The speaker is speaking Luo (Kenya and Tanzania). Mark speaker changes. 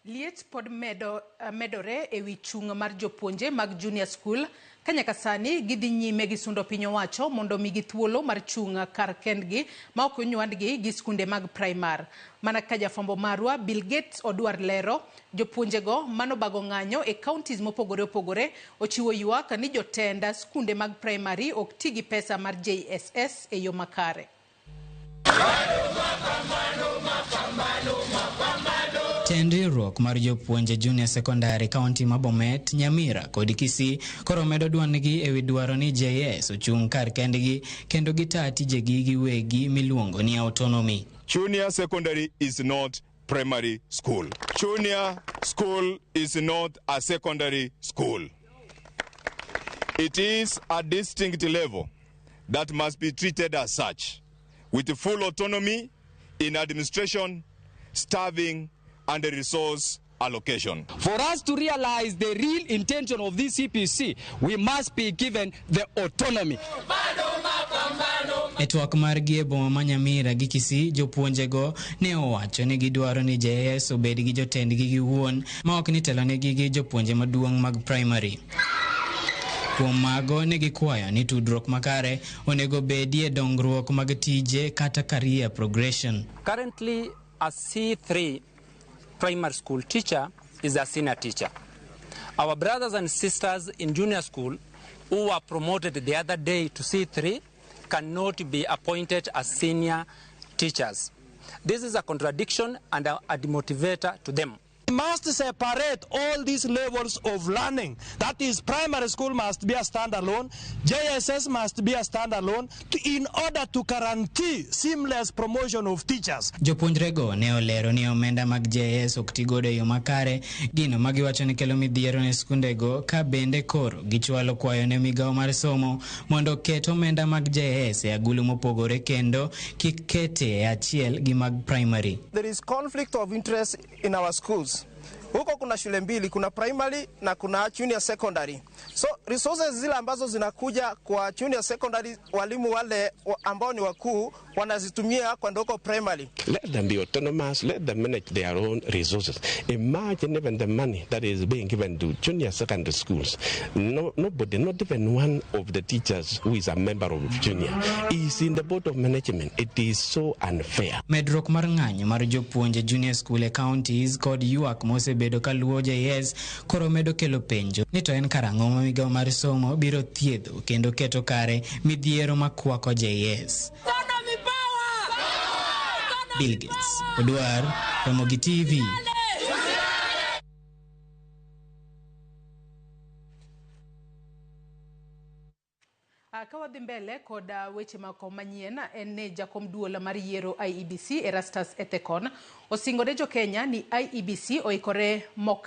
Speaker 1: Liet pod medore ewi Chung Mar Junia mag Junior School kanyaka sani gidhi nyime gi sundo piny owacho mondo migi thuolo mar chung kar kendgi ma ok onywandgi gi skunde mag primar. Mana ka jafwambo marwa Bill Gates odwar lero jopuonjego mano bago ng'anyo e counties mopogore opogore ochiwo ywak ni jotenda skunde mag primary ok ti gi pesa mar JSS e yo makare.
Speaker 2: Riwruok mar jopuonje junior secondary county ma Bomet, Nyamira kod Kisii koro medo dwangi ewi dwaro ni JS ochung kar kendgi kendo gitaa tijegi giwegi miluongo ni autonomy.
Speaker 3: Junior secondary is not primary school. Junior school is not a secondary school. It is a distinct level that must be treated as such, with full autonomy in administration, staffing, and the resource allocation.
Speaker 4: For us to realize the real intention of this CPC, we must be given the autonomy.
Speaker 2: Etwak margi e boma ma Nyamira gi Kisii jopuonjego ne owacho ni gidwaro ni JS obed gi jotendgi giwuon ma ok ni telonegi gi jopuonje maduong' mag primary. Kuom mago ne gikwayo ni tudruok makare onego bedie dongruok mag tije kata career progression.
Speaker 5: Currently, a C3 primary school teacher is a senior teacher. Our brothers and sisters in junior school who were promoted the other day to C3 cannot be appointed as senior teachers. This is a contradiction and a demotivator to them.
Speaker 6: We must separate all these levels of learning. That is, primary school must be a standalone, JSS must be a standalone, in order to guarantee seamless promotion of teachers.
Speaker 2: Jopuonjrego ne olero ni omenda mag JS ok tigodo e yo makare, gino magiwacho ni kelo midhiero ne skundego ka bende koro gichwalo kwayo ne migawo mar somo mondo ket omenda mag JS e agulu mopogore kendo kik kete e achiel gi mag primary.
Speaker 7: There is conflict of interest in our schools. Huko kuna shule mbili, kuna primary na kuna junior secondary. So resources zile ambazo zinakuja kwa junior secondary, walimu wale ambao ni wakuu wanazitumia kwa ndoko primary.
Speaker 8: Let them be autonomous, let them manage their own resources. Imagine even the money that is being given to junior secondary schools. Nobody, not even one of the teachers who is a member of junior, is in the board of management. It is so unfair.
Speaker 2: Medruok mar ng'anyo mar jopuonje junior school e counties kod ywak mosebedo kaluwo JS koro medo kelo penjo ni to en karang'o ma migawo mar somo biro thiedho kendo keto kare midhiero makwako JS. Bill Gates, Odwar, Ramogi TV.
Speaker 1: Kawadhi mbele koda weche mako manyien en jakom duola mar yiero IEBC Erastus Ethekon osingore jo Kenya ni IEBC oikore moka